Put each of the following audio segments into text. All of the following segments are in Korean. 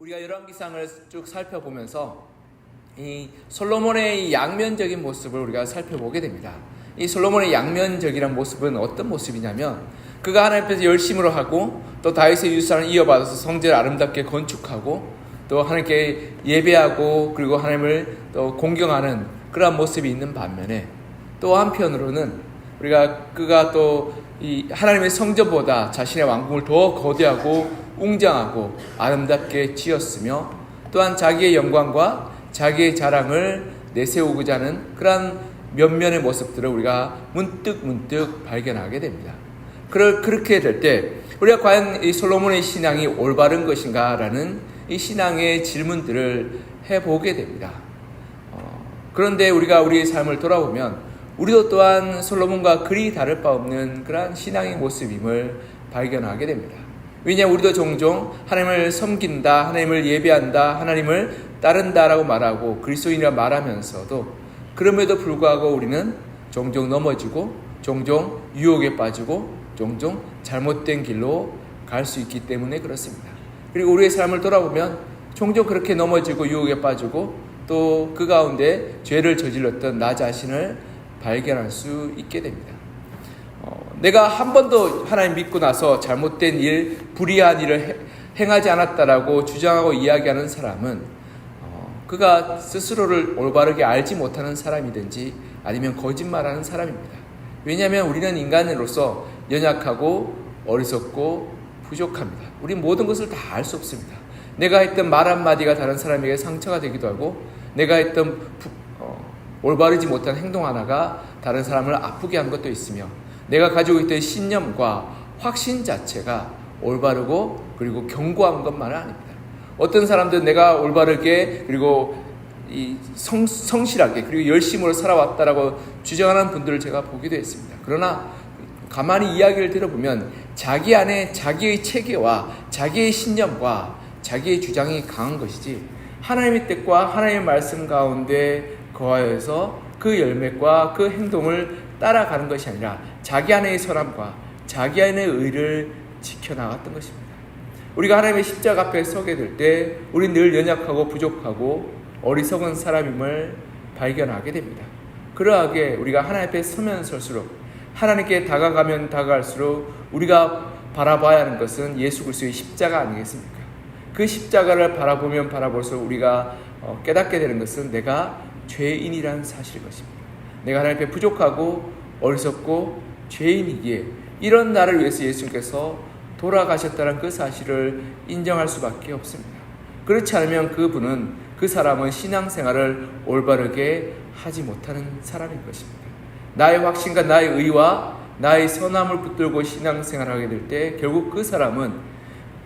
우리가 열왕기상을 쭉 살펴보면서 이 솔로몬의 양면적인 모습을 우리가 살펴보게 됩니다. 이 솔로몬의 양면적이란 모습은 어떤 모습이냐면 그가 하나님 앞에서 열심으로 하고 또 다윗의 유산을 이어받아서 성전을 아름답게 건축하고 또 하나님께 예배하고 그리고 하나님을 또 공경하는 그러한 모습이 있는 반면에 또 한편으로는 그가 또 이 하나님의 성전보다 자신의 왕궁을 더 거대하고 웅장하고 아름답게 지었으며 또한 자기의 영광과 자기의 자랑을 내세우고자 하는 그러한 면면의 모습들을 우리가 문득 발견하게 됩니다. 그렇게 될 때 우리가 과연 이 솔로몬의 신앙이 올바른 것인가라는 이 신앙의 질문들을 해보게 됩니다. 그런데 우리가 우리의 삶을 돌아보면 우리도 또한 솔로몬과 그리 다를 바 없는 그러한 신앙의 모습임을 발견하게 됩니다. 왜냐하면 우리도 종종 하나님을 섬긴다, 하나님을 예배한다, 하나님을 따른다라고 말하고 그리스도인이라 말하면서도 그럼에도 불구하고 우리는 종종 넘어지고 종종 유혹에 빠지고 종종 잘못된 길로 갈 수 있기 때문에 그렇습니다. 그리고 우리의 삶을 돌아보면 종종 그렇게 넘어지고 유혹에 빠지고 또 그 가운데 죄를 저질렀던 나 자신을 발견할 수 있게 됩니다. 내가 한 번도 하나님 믿고 나서 잘못된 일, 불의한 일을 행하지 않았다라고 주장하고 이야기하는 사람은 그가 스스로를 올바르게 알지 못하는 사람이든지 아니면 거짓말하는 사람입니다. 왜냐하면 우리는 인간으로서 연약하고 어리석고 부족합니다. 우리 모든 것을 다 알 수 없습니다. 내가 했던 말 한마디가 다른 사람에게 상처가 되기도 하고 내가 했던 올바르지 못한 행동 하나가 다른 사람을 아프게 한 것도 있으며 내가 가지고 있던 신념과 확신 자체가 올바르고 그리고 견고한 것만은 아닙니다. 어떤 사람들은 내가 올바르게 그리고 성실하게 그리고 열심으로 살아왔다라고 주장하는 분들을 제가 보기도 했습니다. 그러나 가만히 이야기를 들어보면 자기 안에 자기의 체계와 자기의 신념과 자기의 주장이 강한 것이지 하나님의 뜻과 하나님의 말씀 가운데 거하여서 그 열매과 그 행동을 따라가는 것이 아니라 자기 안의 선함과 자기 안의 의를 지켜나갔던 것입니다. 우리가 하나님의 십자가 앞에 서게 될 때 우리는 늘 연약하고 부족하고 어리석은 사람임을 발견하게 됩니다. 그러하게 우리가 하나님 앞에 서면 설수록 하나님께 다가가면 다가갈수록 우리가 바라봐야 하는 것은 예수 그리스도의 십자가 아니겠습니까? 그 십자가를 바라보면 바라볼수록 우리가 깨닫게 되는 것은 내가 죄인이라는 사실일 것입니다. 내가 하나님 앞에 부족하고 어리석고 죄인이기에 이런 나를 위해서 예수님께서 돌아가셨다는 그 사실을 인정할 수밖에 없습니다. 그렇지 않으면 그 사람은 신앙생활을 올바르게 하지 못하는 사람일 것입니다. 나의 확신과 나의 의와 나의 선함을 붙들고 신앙생활을 하게 될 때 결국 그 사람은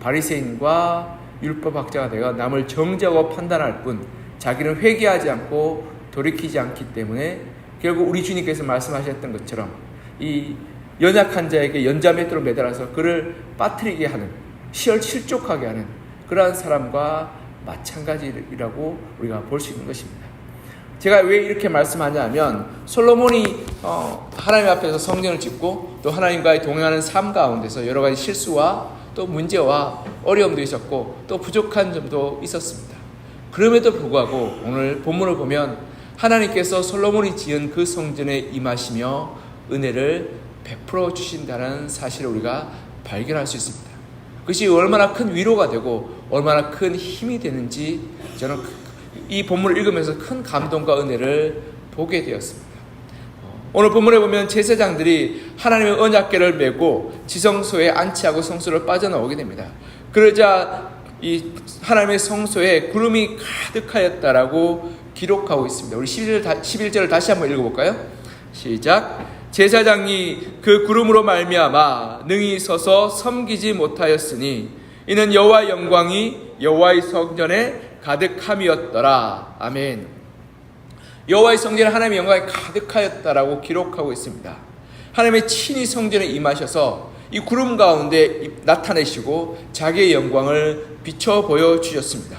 바리새인과 율법학자가 되어 남을 정죄하고 판단할 뿐 자기는 회개하지 않고 돌이키지 않기 때문에 결국 우리 주님께서 말씀하셨던 것처럼 이 연약한 자에게 연자맷돌로 매달아서 그를 빠뜨리게 하는 실족하게 하는 그러한 사람과 마찬가지라고 우리가 볼 수 있는 것입니다. 제가 왜 이렇게 말씀하냐면 솔로몬이 하나님 앞에서 성전을 짓고 또 하나님과의 동행하는 삶 가운데서 여러 가지 실수와 또 문제와 어려움도 있었고 또 부족한 점도 있었습니다. 그럼에도 불구하고 오늘 본문을 보면 하나님께서 솔로몬이 지은 그 성전에 임하시며 은혜를 베풀어 주신다는 사실을 우리가 발견할 수 있습니다. 그것이 얼마나 큰 위로가 되고 얼마나 큰 힘이 되는지 저는 이 본문을 읽으면서 큰 감동과 은혜를 보게 되었습니다. 오늘 본문에 보면 제사장들이 하나님의 언약궤를 메고 지성소에 안치하고 성소를 빠져나오게 됩니다. 그러자 이 하나님의 성소에 구름이 가득하였다라고 기록하고 있습니다. 우리 11절을 다시 한번 읽어볼까요? 시작. 제사장이 그 구름으로 말미암아 능히 서서 섬기지 못하였으니 이는 여호와의 영광이 여호와의 성전에 가득함이었더라. 아멘. 여호와의 성전에 하나님의 영광이 가득하였다라고 기록하고 있습니다. 하나님의 친히 성전에 임하셔서 이 구름 가운데 나타내시고 자기의 영광을 비춰 보여주셨습니다.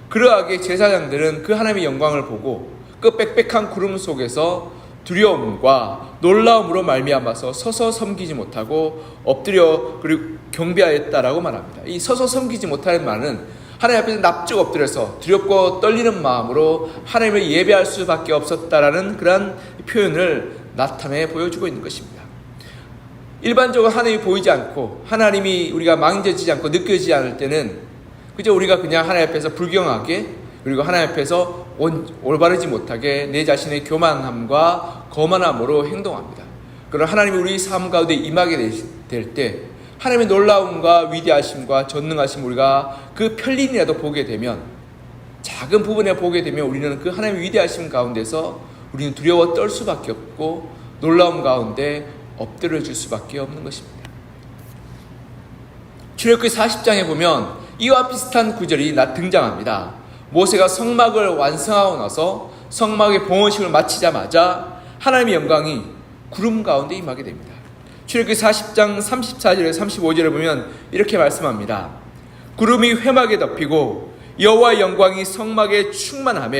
그러하게 제사장들은 그 하나님의 영광을 보고 그 빽빽한 구름 속에서 두려움과 놀라움으로 말미암아서 서서 섬기지 못하고 엎드려 그리고 경배하였다라고 말합니다. 이 서서 섬기지 못하는 말은 하나님 앞에서 납작 엎드려서 두렵고 떨리는 마음으로 하나님을 예배할 수밖에 없었다라는 그런 표현을 나타내 보여주고 있는 것입니다. 일반적으로 하나님이 보이지 않고 하나님이 우리가 망정지지 않고 느껴지지 않을 때는 그저 우리가 그냥 하나님 앞에서 불경하게, 그리고 하나님 앞에서 올바르지 못하게 내 자신의 교만함과 거만함으로 행동합니다. 그러나 하나님이 우리 삶 가운데 임하게 될 때 하나님의 놀라움과 위대하심과 전능하심 우리가 그 편린이라도 보게 되면, 작은 부분에 보게 되면 우리는 그 하나님의 위대하심 가운데서 우리는 두려워 떨 수밖에 없고 놀라움 가운데 엎드려질 수밖에 없는 것입니다. 출애굽기 40장에 보면 이와 비슷한 구절이 등장합니다. 모세가 성막을 완성하고 나서 성막의 봉헌식을 마치자마자 하나님의 영광이 구름 가운데 임하게 됩니다. 출애굽기 40장 34절에서 35절에 보면 이렇게 말씀합니다. 구름이 회막에 덮이고 여호와의 영광이 성막에 충만하며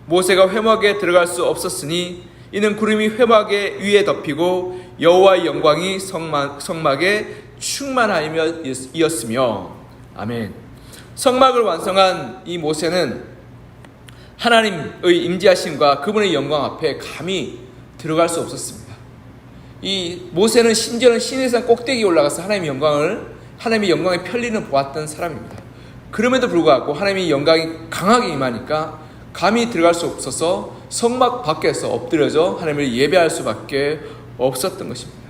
모세가 회막에 들어갈 수 없었으니 이는 구름이 회막에 위에 덮이고 여호와의 영광이 성막에 충만하였으며. 아멘. 성막을 완성한 이 모세는 하나님의 임재하심과 그분의 영광 앞에 감히 들어갈 수 없었습니다. 이 모세는 심지어는 시내산 꼭대기에 올라가서 하나님의 영광의 편리는 보았던 사람입니다. 그럼에도 불구하고 하나님의 영광이 강하게 임하니까 감히 들어갈 수 없어서 성막 밖에서 엎드려져 하나님을 예배할 수밖에 없었던 것입니다.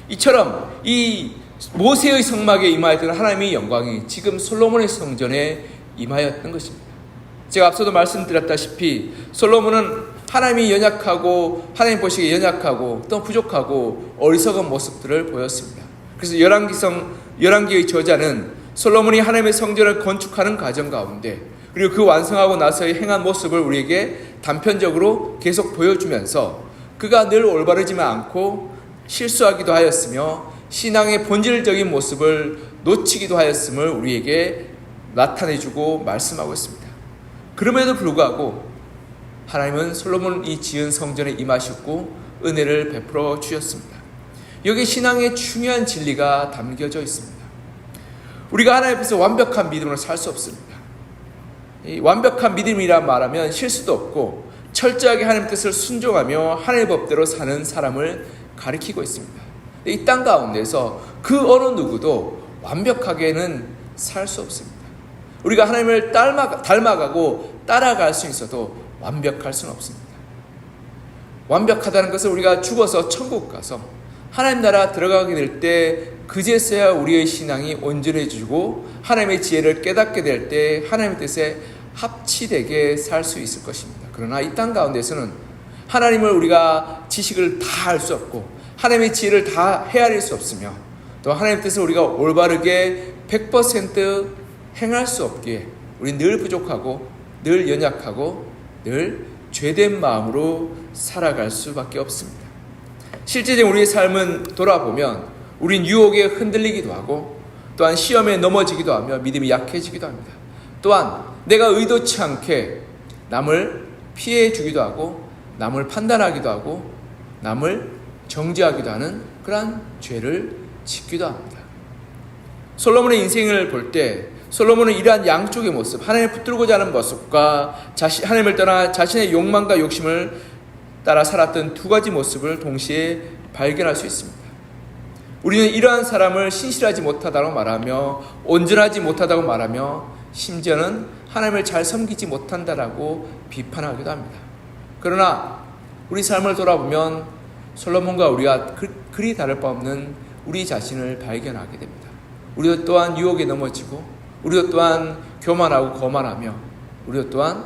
이처럼 이 모세의 성막에 임하였던 하나님의 영광이 지금 솔로몬의 성전에 임하였던 것입니다. 제가 앞서도 말씀드렸다시피 솔로몬은 하나님이 연약하고 하나님 보시기에 연약하고 또 부족하고 어리석은 모습들을 보였습니다. 그래서 열왕기의 저자는 솔로몬이 하나님의 성전을 건축하는 과정 가운데 그리고 그 완성하고 나서의 행한 모습을 우리에게 단편적으로 계속 보여주면서 그가 늘 올바르지만 않고 실수하기도 하였으며 신앙의 본질적인 모습을 놓치기도 하였음을 우리에게 나타내주고 말씀하고 있습니다. 그럼에도 불구하고 하나님은 솔로몬이 지은 성전에 임하셨고 은혜를 베풀어 주셨습니다. 여기 신앙의 중요한 진리가 담겨져 있습니다. 우리가 하나님 앞에서 완벽한 믿음으로 살 수 없습니다. 이 완벽한 믿음이라 말하면 실수도 없고 철저하게 하나님 뜻을 순종하며 하나님의 법대로 사는 사람을 가리키고 있습니다. 이 땅 가운데서 그 어느 누구도 완벽하게는 살 수 없습니다. 우리가 하나님을 닮아가고 따라갈 수 있어도 완벽할 수는 없습니다. 완벽하다는 것은 우리가 죽어서 천국 가서 하나님 나라 들어가게 될 때 그제서야 우리의 신앙이 온전해지고 하나님의 지혜를 깨닫게 될 때 하나님의 뜻에 합치되게 살 수 있을 것입니다. 그러나 이 땅 가운데서는 하나님을 우리가 지식을 다 알 수 없고 하나님의 지혜를 다 헤아릴 수 없으며 또 하나님의 뜻을 우리가 올바르게 100% 행할 수 없기에 우리 늘 부족하고 늘 연약하고 늘 죄된 마음으로 살아갈 수밖에 없습니다. 실제적인 우리의 삶은 돌아보면 우린 유혹에 흔들리기도 하고 또한 시험에 넘어지기도 하며 믿음이 약해지기도 합니다. 또한 내가 의도치 않게 남을 피해 주기도 하고 남을 판단하기도 하고 남을 정죄하기도 하는 그러한 죄를 짓기도 합니다. 솔로몬의 인생을 볼 때 솔로몬은 이러한 양쪽의 모습, 하나님을 붙들고자 하는 모습과 하나님을 떠나 자신의 욕망과 욕심을 따라 살았던 두 가지 모습을 동시에 발견할 수 있습니다. 우리는 이러한 사람을 신실하지 못하다고 말하며 온전하지 못하다고 말하며 심지어는 하나님을 잘 섬기지 못한다라고 비판하기도 합니다. 그러나 우리 삶을 돌아보면 솔로몬과 우리가 그리 다를 바 없는 우리 자신을 발견하게 됩니다. 우리도 또한 유혹에 넘어지고 우리도 또한 교만하고 거만하며 우리도 또한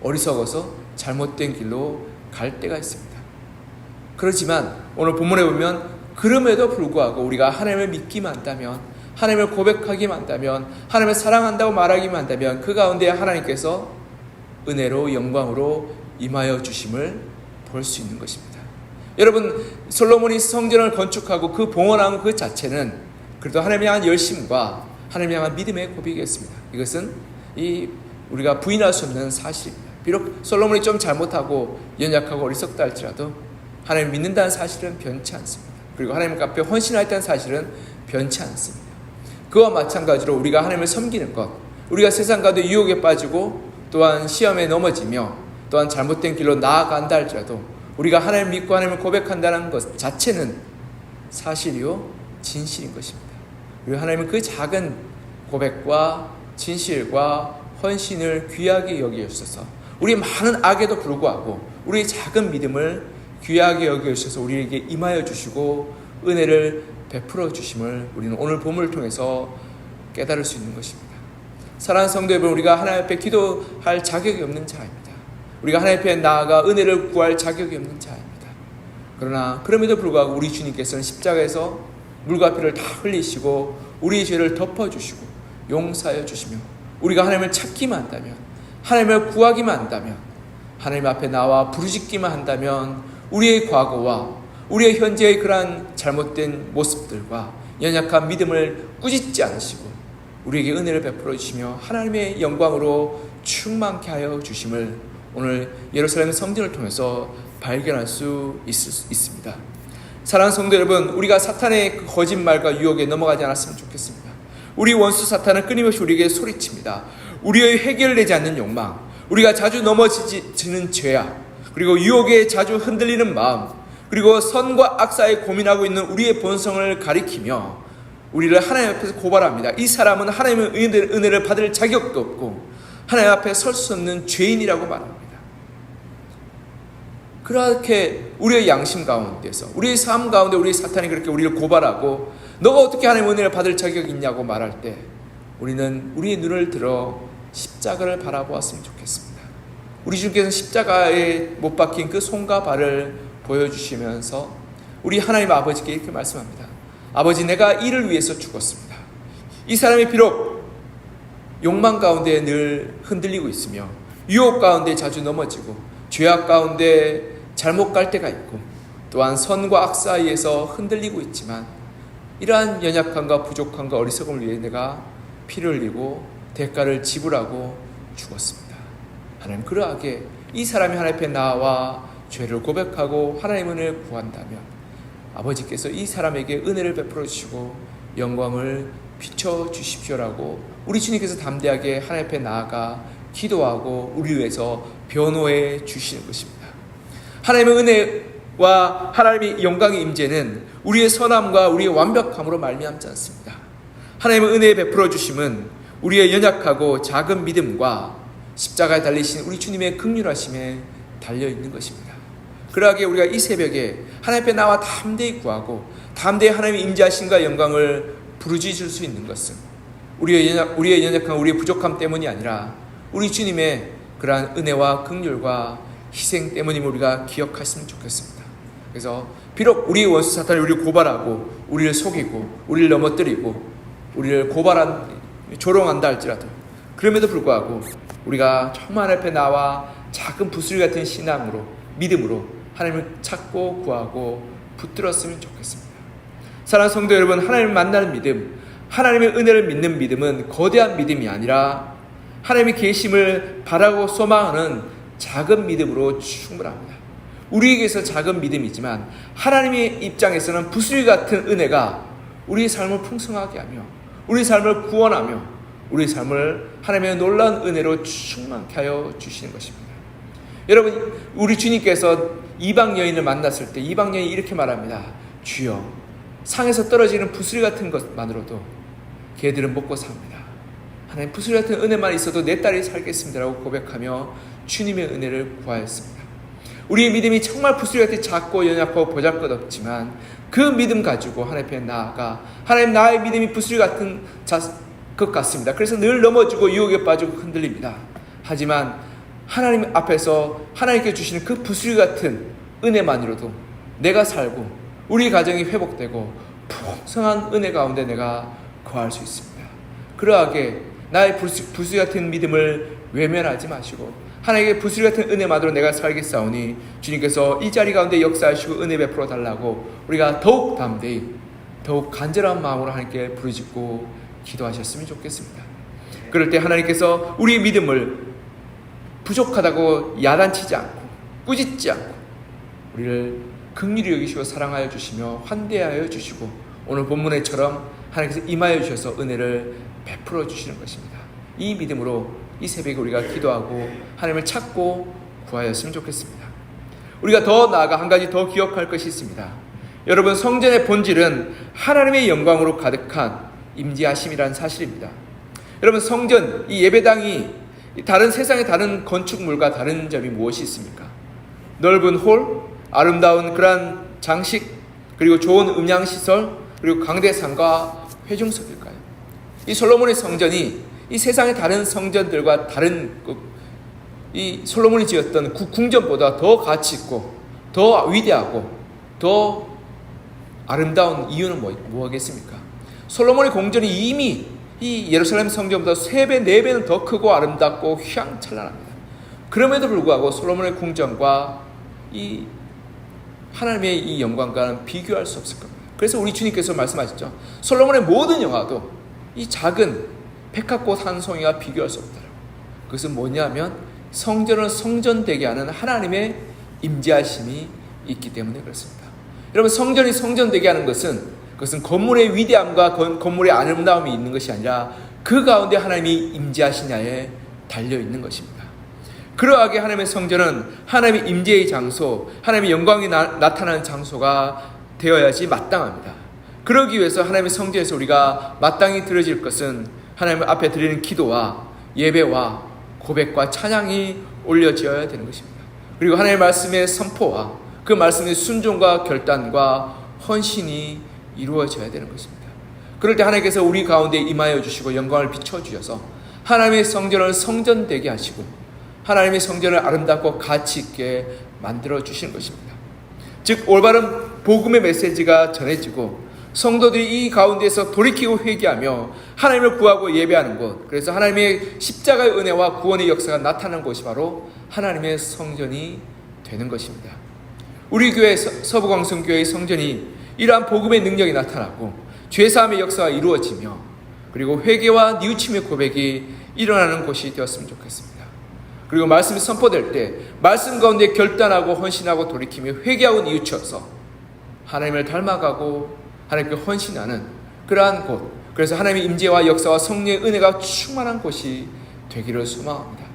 어리석어서 잘못된 길로 갈 때가 있습니다. 그렇지만 오늘 본문에 보면 그럼에도 불구하고 우리가 하나님을 믿기만 한다면 하나님을 고백하기만 한다면 하나님을 사랑한다고 말하기만 한다면 그 가운데 하나님께서 은혜로 영광으로 임하여 주심을 볼 수 있는 것입니다. 여러분 솔로몬이 성전을 건축하고 그 봉헌한 그 자체는 그래도 하나님을 향한 열심과 하나님을 향한 믿음의 고백이었습니다. 이것은 우리가 부인할 수 없는 사실입니다. 비록 솔로몬이 좀 잘못하고 연약하고 어리석다 할지라도 하나님을 믿는다는 사실은 변치 않습니다. 그리고 하나님 앞에 헌신하였다는 사실은 변치 않습니다. 그와 마찬가지로 우리가 하나님을 섬기는 것, 우리가 세상 가운데 유혹에 빠지고 또한 시험에 넘어지며 또한 잘못된 길로 나아간다 할지라도 우리가 하나님을 믿고 하나님을 고백한다는 것 자체는 사실이요 진실인 것입니다. 우리 하나님은 그 작은 고백과 진실과 헌신을 귀하게 여기셔서 우리 많은 악에도 불구하고 우리의 작은 믿음을 귀하게 여기셔서 우리에게 임하여 주시고 은혜를 베풀어 주심을 우리는 오늘 본문을 통해서 깨달을 수 있는 것입니다. 사랑하는 성도 여러분, 우리가 하나님 앞에 기도할 자격이 없는 자입니다. 우리가 하나님 앞에 나아가 은혜를 구할 자격이 없는 자입니다. 그러나 그럼에도 불구하고 우리 주님께서는 십자가에서 물과 피를 다 흘리시고 우리의 죄를 덮어주시고 용서하여 주시며 우리가 하나님을 찾기만 한다면, 하나님을 구하기만 한다면, 하나님 앞에 나와 부르짖기만 한다면 우리의 과거와 우리의 현재의 그러한 잘못된 모습들과 연약한 믿음을 꾸짖지 않으시고 우리에게 은혜를 베풀어 주시며 하나님의 영광으로 충만케 하여 주심을 오늘 예루살렘 성전을 통해서 발견할 수 있습니다. 사랑하는 성도 여러분, 우리가 사탄의 그 거짓말과 유혹에 넘어가지 않았으면 좋겠습니다. 우리 원수 사탄은 끊임없이 우리에게 소리칩니다. 우리의 해결되지 않는 욕망, 우리가 자주 넘어지는 죄악, 그리고 유혹에 자주 흔들리는 마음, 그리고 선과 악 사이에 고민하고 있는 우리의 본성을 가리키며 우리를 하나님 앞에서 고발합니다. 이 사람은 하나님의 은혜를 받을 자격도 없고 하나님 앞에 설 수 없는 죄인이라고 말합니다. 그렇게 우리의 양심 가운데서, 우리의 삶 가운데 우리의 사탄이 그렇게 우리를 고발하고 너가 어떻게 하나님의 은혜를 받을 자격이 있냐고 말할 때 우리는 우리의 눈을 들어 십자가를 바라보았으면 좋겠습니다. 우리 주님께서는 십자가에 못 박힌 그 손과 발을 보여주시면서 우리 하나님 아버지께 이렇게 말씀합니다. 아버지, 내가 이를 위해서 죽었습니다. 이 사람이 비록 욕망 가운데 늘 흔들리고 있으며 유혹 가운데 자주 넘어지고 죄악 가운데 잘못 갈 때가 있고 또한 선과 악 사이에서 흔들리고 있지만 이러한 연약함과 부족함과 어리석음을 위해 내가 피를 흘리고 대가를 지불하고 죽었습니다. 하나님, 그러하게 이 사람이 하나님 앞에 나와 죄를 고백하고 하나님의 은혜를 구한다면 아버지께서 이 사람에게 은혜를 베풀어 주시고 영광을 비춰 주십시오라고 우리 주님께서 담대하게 하나님 앞에 나아가 기도하고 우리 위해서 변호해 주시는 것입니다. 하나님의 은혜와 하나님의 영광의 임재는 우리의 선함과 우리의 완벽함으로 말미암지 않습니다. 하나님의 은혜에 베풀어 주심은 우리의 연약하고 작은 믿음과 십자가에 달리신 우리 주님의 긍휼하심에 달려있는 것입니다. 그러하게 우리가 이 새벽에 하나님 앞에 나와 담대히 구하고 담대히 하나님의 임재하심과 영광을 부르짖을 수 있는 것은 우리의 연약함, 우리의 부족함 때문이 아니라 우리 주님의 그러한 은혜와 긍휼과 희생 때문임을 우리가 기억했으면 좋겠습니다. 그래서 비록 우리의 원수 사탄이 우리를 고발하고 우리를 속이고 우리를 넘어뜨리고 우리를 조롱한다 할지라도 그럼에도 불구하고 우리가 정말 하나님 앞에 나와 작은 부스리 같은 신앙으로 믿음으로 하나님을 찾고 구하고 붙들었으면 좋겠습니다. 사랑하는 성도 여러분, 하나님을 만나는 믿음, 하나님의 은혜를 믿는 믿음은 거대한 믿음이 아니라 하나님의 계심을 바라고 소망하는 작은 믿음으로 충분합니다. 우리에게서 작은 믿음이지만 하나님의 입장에서는 부스리 같은 은혜가 우리의 삶을 풍성하게 하며 우리의 삶을 구원하며 우리의 삶을 하나님의 놀라운 은혜로 충만케 하여 주시는 것입니다. 여러분, 우리 주님께서 이방 여인을 만났을 때 이방 여인이 이렇게 말합니다. 주여, 상에서 떨어지는 부스리 같은 것만으로도 걔들은 먹고 삽니다. 하나님, 부스리 같은 은혜만 있어도 내 딸이 살겠습니다라고 고백하며 주님의 은혜를 구하였습니다. 우리의 믿음이 정말 부스리 같이 작고 연약하고 보잘것없지만 그 믿음 가지고 하나님 앞에 나아가 하나님, 나의 믿음이 부스리 같은 것 같습니다. 그래서 늘 넘어지고 유혹에 빠지고 흔들립니다. 하지만 하나님 앞에서 하나님께 주시는 그 부스리 같은 은혜만으로도 내가 살고 우리 가정이 회복되고 풍성한 은혜 가운데 내가 거할 수 있습니다. 그러하게 나의 부스리 같은 믿음을 외면하지 마시고 하나님의 부스리 같은 은혜만으로 내가 살겠사오니 주님께서 이 자리 가운데 역사하시고 은혜 베풀어 달라고 우리가 더욱 담대히 더욱 간절한 마음으로 하나님께 부르짖고 기도하셨으면 좋겠습니다. 그럴 때 하나님께서 우리의 믿음을 부족하다고 야단치지 않고 꾸짖지 않고 우리를 긍휼히 여기시고 사랑하여 주시며 환대하여 주시고 오늘 본문에처럼 하나님께서 임하여 주셔서 은혜를 베풀어 주시는 것입니다. 이 믿음으로 이 새벽에 우리가 기도하고 하나님을 찾고 구하였으면 좋겠습니다. 우리가 더 나아가 한 가지 더 기억할 것이 있습니다. 여러분, 성전의 본질은 하나님의 영광으로 가득한 임재하심이라는 사실입니다. 여러분, 성전, 이 예배당이 다른 세상의 다른 건축물과 다른 점이 무엇이 있습니까? 넓은 홀, 아름다운 그러한 장식, 그리고 좋은 음향시설, 그리고 강대상과 회중석일까요? 이 솔로몬의 성전이 이 세상의 다른 성전들과 다른 이 솔로몬이 지었던 궁전보다 더 가치 있고 더 위대하고 더 아름다운 이유는 뭐겠습니까? 솔로몬의 궁전이 이미 이 예루살렘 성전보다 3배, 4배는 더 크고 아름답고 휘황찬란합니다. 그럼에도 불구하고 솔로몬의 궁전과 이 하나님의 이 영광과는 비교할 수 없을 겁니다. 그래서 우리 주님께서 말씀하셨죠. 솔로몬의 모든 영화도 이 작은 백합꽃 한 송이와 비교할 수 없다라고. 그것은 뭐냐면 성전을 성전되게 하는 하나님의 임재하심이 있기 때문에 그렇습니다. 여러분, 성전이 성전되게 하는 그것은 건물의 위대함과 건물의 아름다움이 있는 것이 아니라 그 가운데 하나님이 임재하시냐에 달려있는 것입니다. 그러하게 하나님의 성전은 하나님의 임재의 장소, 하나님의 영광이 나타나는 장소가 되어야지 마땅합니다. 그러기 위해서 하나님의 성전에서 우리가 마땅히 드려질 것은 하나님 앞에 드리는 기도와 예배와 고백과 찬양이 올려지어야 되는 것입니다. 그리고 하나님의 말씀의 선포와 그 말씀의 순종과 결단과 헌신이 이루어져야 되는 것입니다. 그럴 때 하나님께서 우리 가운데 임하여 주시고 영광을 비춰주셔서 하나님의 성전을 성전되게 하시고 하나님의 성전을 아름답고 가치 있게 만들어 주시는 것입니다. 즉, 올바른 복음의 메시지가 전해지고 성도들이 이 가운데서 돌이키고 회개하며 하나님을 구하고 예배하는 곳, 그래서 하나님의 십자가의 은혜와 구원의 역사가 나타나는 곳이 바로 하나님의 성전이 되는 것입니다. 우리 교회 서부광성교회의 성전이 이러한 복음의 능력이 나타나고 죄사함의 역사가 이루어지며 그리고 회개와 뉘우침의 고백이 일어나는 곳이 되었으면 좋겠습니다. 그리고 말씀이 선포될 때 말씀 가운데 결단하고 헌신하고 돌이키며 회개하고 뉘우쳐서 하나님을 닮아가고 하나님께 헌신하는 그러한 곳, 그래서 하나님의 임재와 역사와 성령의 은혜가 충만한 곳이 되기를 소망합니다.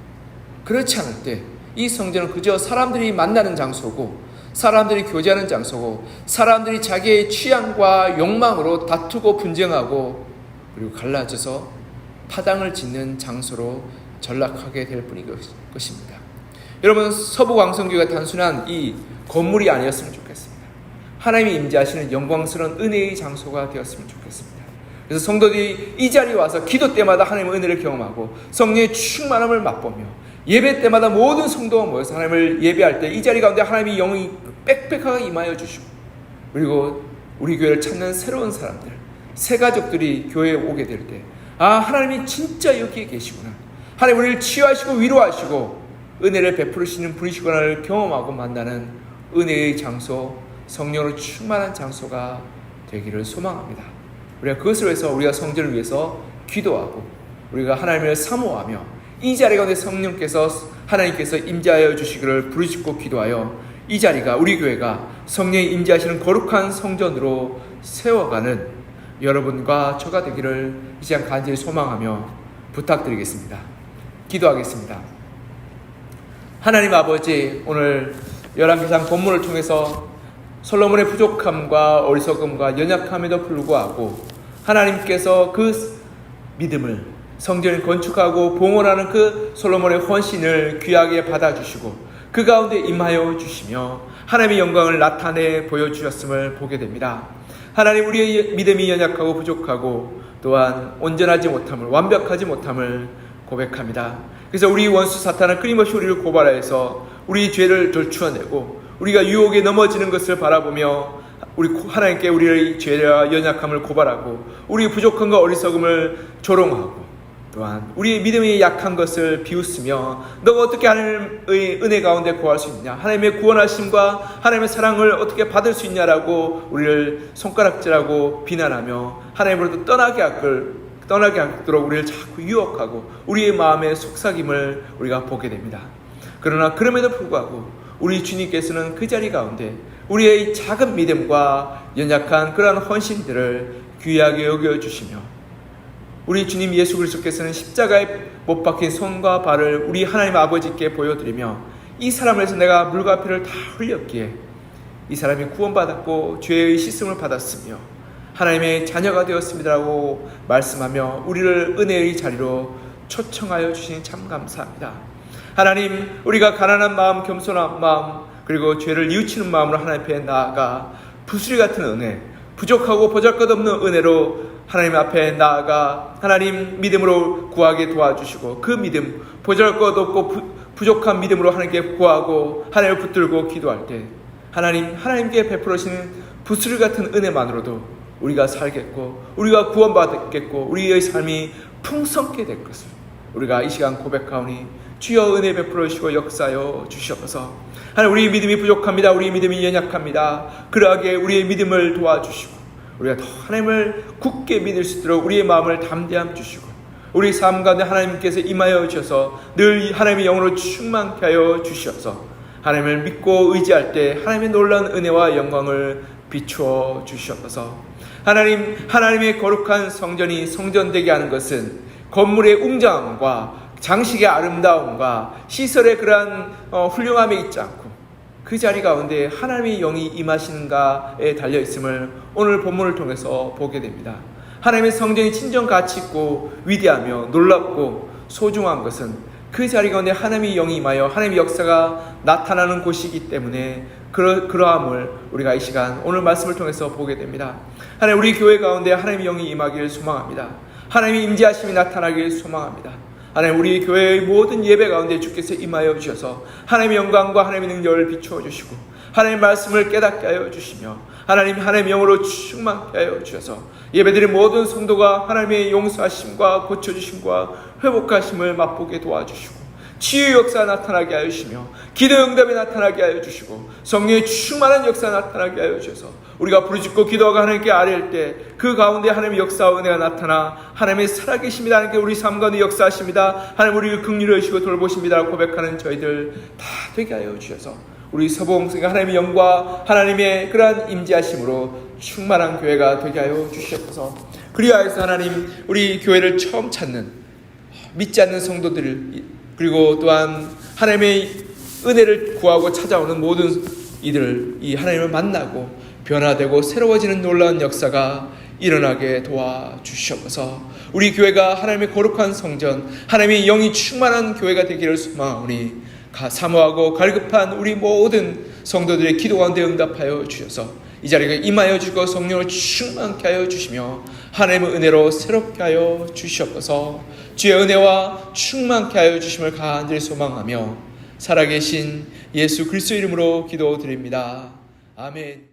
그렇지 않을 때 이 성전은 그저 사람들이 만나는 장소고 사람들이 교제하는 장소고 사람들이 자기의 취향과 욕망으로 다투고 분쟁하고 그리고 갈라져서 파당을 짓는 장소로 전락하게 될 뿐인 것입니다. 여러분, 서부광성교회가 단순한 이 건물이 아니었으면 좋겠습니다. 하나님이 임재하시는 영광스러운 은혜의 장소가 되었으면 좋겠습니다. 그래서 성도들이 이 자리에 와서 기도 때마다 하나님의 은혜를 경험하고 성령의 충만함을 맛보며 예배 때마다 모든 성도가 모여서 하나님을 예배할 때 이 자리 가운데 하나님의 영이 빽빽하게 임하여 주시고 그리고 우리 교회를 찾는 새로운 사람들, 새 가족들이 교회에 오게 될 때 하나님이 진짜 여기에 계시구나, 하나님 우리를 치유하시고 위로하시고 은혜를 베푸시는 분이시구나를 경험하고 만나는 은혜의 장소, 성령으로 충만한 장소가 되기를 소망합니다. 우리가 그것을 위해서 우리가 성전을 위해서 기도하고 우리가 하나님을 사모하며 이 자리 가운데 성령께서 하나님께서 임재하여 주시기를 부르짖고 기도하여 이 자리가 우리 교회가 성령이 임재하시는 거룩한 성전으로 세워가는 여러분과 저가 되기를 이 시간 간절히 소망하며 부탁드리겠습니다. 기도하겠습니다. 하나님 아버지, 오늘 열왕기상 본문을 통해서 솔로몬의 부족함과 어리석음과 연약함에도 불구하고 하나님께서 그 믿음을 성전을 건축하고 봉헌하는 그 솔로몬의 헌신을 귀하게 받아주시고 그 가운데 임하여 주시며 하나님의 영광을 나타내 보여주셨음을 보게 됩니다. 하나님, 우리의 믿음이 연약하고 부족하고 또한 온전하지 못함을, 완벽하지 못함을 고백합니다. 그래서 우리 원수 사탄은 끊임없이 우리를 고발하여서 우리 죄를 들추어내고 우리가 유혹에 넘어지는 것을 바라보며 우리 하나님께 우리의 죄와 연약함을 고발하고 우리의 부족함과 어리석음을 조롱하고 또한 우리의 믿음이 약한 것을 비웃으며 너가 어떻게 하나님의 은혜 가운데 구할 수 있냐, 하나님의 구원하심과 하나님의 사랑을 어떻게 받을 수 있냐라고 우리를 손가락질하고 비난하며 하나님으로부터 떠나게 하도록 우리를 자꾸 유혹하고 우리의 마음의 속삭임을 우리가 보게 됩니다. 그러나 그럼에도 불구하고 우리 주님께서는 그 자리 가운데 우리의 작은 믿음과 연약한 그러한 헌신들을 귀하게 여겨주시며 우리 주님 예수 그리스도께서는 십자가에 못 박힌 손과 발을 우리 하나님 아버지께 보여드리며 이 사람을 해서 내가 물과 피를 다 흘렸기에 이 사람이 구원받았고 죄의 씻음을 받았으며 하나님의 자녀가 되었습니다라고 말씀하며 우리를 은혜의 자리로 초청하여 주시니 참 감사합니다. 하나님, 우리가 가난한 마음, 겸손한 마음, 그리고 죄를 뉘우치는 마음으로 하나님 앞에 나아가 부스리 같은 은혜, 부족하고 보잘것없는 은혜로 하나님 앞에 나아가 하나님 믿음으로 구하게 도와주시고 그 믿음, 보잘것없고 부족한 믿음으로 하나님께 구하고 하나님을 붙들고 기도할 때 하나님께 베풀으시는 부스리 같은 은혜만으로도 우리가 살겠고 우리가 구원받겠고 우리의 삶이 풍성케 될 것을 우리가 이 시간 고백하오니 주여 은혜 베풀어 주시고 역사여 주시옵소서. 하나님, 우리의 믿음이 부족합니다. 우리의 믿음이 연약합니다. 그러하게 우리의 믿음을 도와주시고 우리가 더 하나님을 굳게 믿을 수 있도록 우리의 마음을 담대함 주시고 우리 삶 가운데 하나님께서 임하여 주셔서 늘 하나님의 영으로 충만케 하여 주시옵소서. 하나님을 믿고 의지할 때 하나님의 놀라운 은혜와 영광을 비추어 주시옵소서. 하나님의 거룩한 성전이 성전되게 하는 것은 건물의 웅장함과 장식의 아름다움과 시설의 그러한 훌륭함에 있지 않고 그 자리 가운데 하나님의 영이 임하시는가에 달려있음을 오늘 본문을 통해서 보게 됩니다. 하나님의 성전이 진정 가치 있고 위대하며 놀랍고 소중한 것은 그 자리 가운데 하나님의 영이 임하여 하나님의 역사가 나타나는 곳이기 때문에 그러함을 우리가 이 시간 오늘 말씀을 통해서 보게 됩니다. 하나님, 우리 교회 가운데 하나님의 영이 임하기를 소망합니다. 하나님의 임재하심이 나타나기를 소망합니다. 하나님, 우리 교회의 모든 예배 가운데 주께서 임하여 주셔서 하나님의 영광과 하나님의 능력을 비추어 주시고 하나님의 말씀을 깨닫게 하여 주시며 하나님의 영으로 충만케 하여 주셔서 예배드린 모든 성도가 하나님의 용서하심과 고쳐주심과 회복하심을 맛보게 도와주시고 치유의 역사 나타나게 하여 주시며 기도 응답이 나타나게 하여 주시고 성령의 충만한 역사 나타나게 하여 주셔서 우리가 부르짖고 기도하고 하나님께 아뢰일 때 그 가운데 하나님의 역사와 은혜가 나타나 하나님의 살아계십니다. 하나님께 우리 삶 가운데 역사하십니다. 하나님 우리를 긍휼히 여기시고 돌보십니다 고백하는 저희들 다 되게 하여 주셔서 우리 서봉성가 하나님의 영과 하나님의 그러한 임재하심으로 충만한 교회가 되게 하여 주시옵소서. 그리하여서 하나님, 우리 교회를 처음 찾는 믿지 않는 성도들 그리고 또한 하나님의 은혜를 구하고 찾아오는 모든 이들을 이 하나님을 만나고 변화되고 새로워지는 놀라운 역사가 일어나게 도와주시옵소서. 우리 교회가 하나님의 거룩한 성전, 하나님의 영이 충만한 교회가 되기를 소망하오니 사모하고 갈급한 우리 모든 성도들의 기도 가운데 응답하여 주셔서 이 자리에 임하여 주고 성령을 충만케 하여 주시며 하나님의 은혜로 새롭게 하여 주시옵소서. 주의 은혜와 충만케 하여 주심을 간절히 소망하며 살아계신 예수 그리스도 이름으로 기도드립니다. 아멘.